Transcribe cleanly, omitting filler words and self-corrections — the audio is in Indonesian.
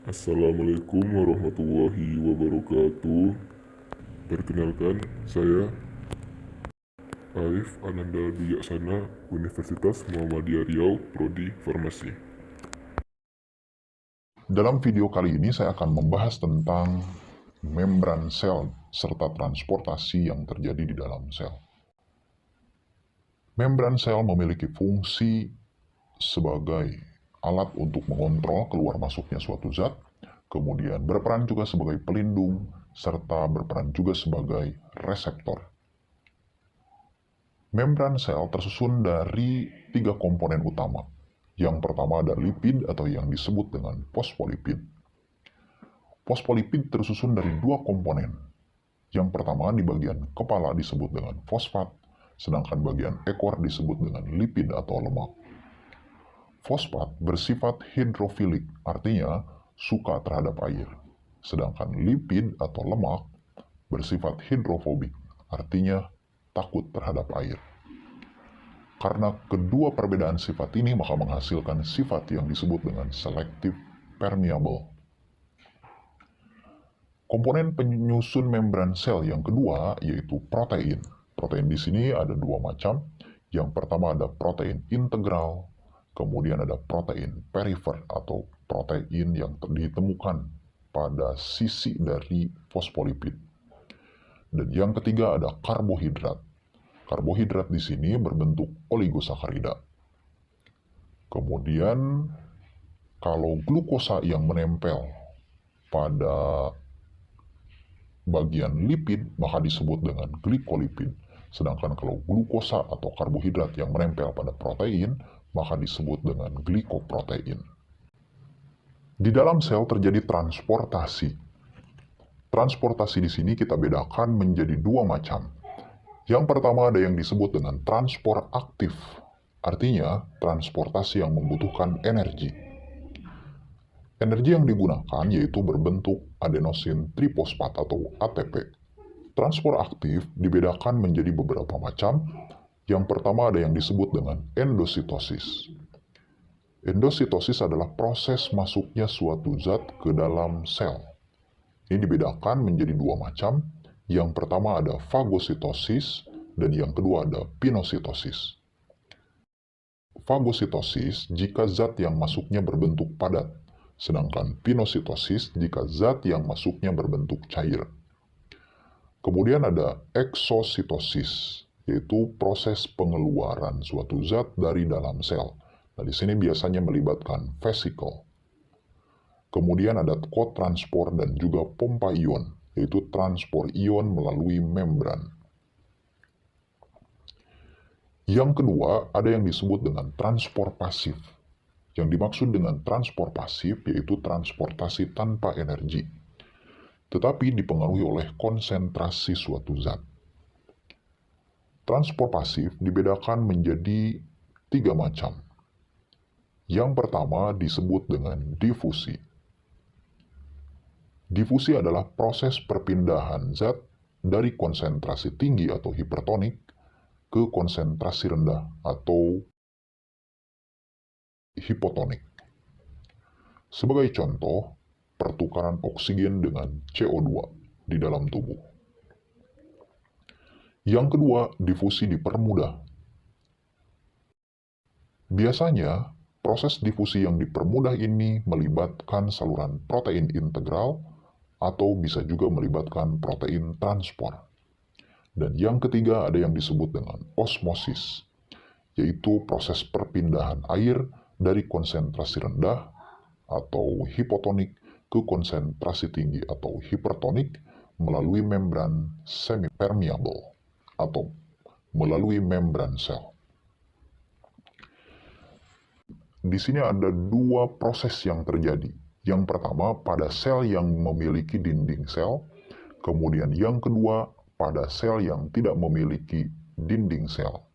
Assalamualaikum warahmatullahi wabarakatuh. Perkenalkan, saya Arif Ananda Wijaksana, Universitas Muhammadiyah Riau, Prodi Farmasi. Dalam video kali ini saya akan membahas tentang membran sel serta transportasi yang terjadi di dalam sel. Membran sel memiliki fungsi sebagai alat untuk mengontrol keluar masuknya suatu zat, kemudian berperan juga sebagai pelindung, serta berperan juga sebagai reseptor. Membran sel tersusun dari 3 komponen utama. Yang pertama ada lipid atau yang disebut dengan fosfolipid. Fosfolipid tersusun dari 2 komponen. Yang pertama di bagian kepala disebut dengan fosfat, sedangkan bagian ekor disebut dengan lipid atau lemak. Fosfat bersifat hidrofilik, artinya suka terhadap air. Sedangkan lipid atau lemak bersifat hidrofobik, artinya takut terhadap air. Karena kedua perbedaan sifat ini maka menghasilkan sifat yang disebut dengan selective permeable. Komponen penyusun membran sel yang kedua yaitu protein. Protein di sini ada 2 macam. Yang pertama ada protein integral, kemudian ada protein perifer atau protein yang ditemukan pada sisi dari fosfolipid. Dan yang ketiga ada karbohidrat. Karbohidrat di sini berbentuk oligosakarida. Kemudian kalau glukosa yang menempel pada bagian lipid maka disebut dengan glikolipid. Sedangkan kalau glukosa atau karbohidrat yang menempel pada protein maka disebut dengan glikoprotein. Di dalam sel terjadi transportasi. Transportasi di sini kita bedakan menjadi 2 macam. Yang pertama ada yang disebut dengan transport aktif. Artinya transportasi yang membutuhkan energi. Energi yang digunakan yaitu berbentuk adenosin trifosfat atau ATP. Transport aktif dibedakan menjadi beberapa macam. Yang pertama ada yang disebut dengan endositosis. Endositosis adalah proses masuknya suatu zat ke dalam sel. Ini dibedakan menjadi 2 macam. Yang pertama ada fagositosis dan yang kedua ada pinositosis. Fagositosis jika zat yang masuknya berbentuk padat, sedangkan pinositosis jika zat yang masuknya berbentuk cair. Kemudian ada eksositosis, yaitu proses pengeluaran suatu zat dari dalam sel. Nah, di sini biasanya melibatkan vesikel. Kemudian ada kotransport dan juga pompa ion, yaitu transport ion melalui membran. Yang kedua, ada yang disebut dengan transport pasif. Yang dimaksud dengan transport pasif yaitu transportasi tanpa energi, tetapi dipengaruhi oleh konsentrasi suatu zat. Transport pasif dibedakan menjadi 3 macam. Yang pertama disebut dengan difusi. Difusi adalah proses perpindahan zat dari konsentrasi tinggi atau hipertonik ke konsentrasi rendah atau hipotonik. Sebagai contoh, pertukaran oksigen dengan CO2 di dalam tubuh. Yang kedua, difusi dipermudah. Biasanya, proses difusi yang dipermudah ini melibatkan saluran protein integral atau bisa juga melibatkan protein transport. Dan yang ketiga ada yang disebut dengan osmosis, yaitu proses perpindahan air dari konsentrasi rendah atau hipotonik ke konsentrasi tinggi atau hipertonik melalui membran semi-permeable atau melalui membran sel. Di sini ada 2 proses yang terjadi. Yang pertama pada sel yang memiliki dinding sel, kemudian yang kedua pada sel yang tidak memiliki dinding sel.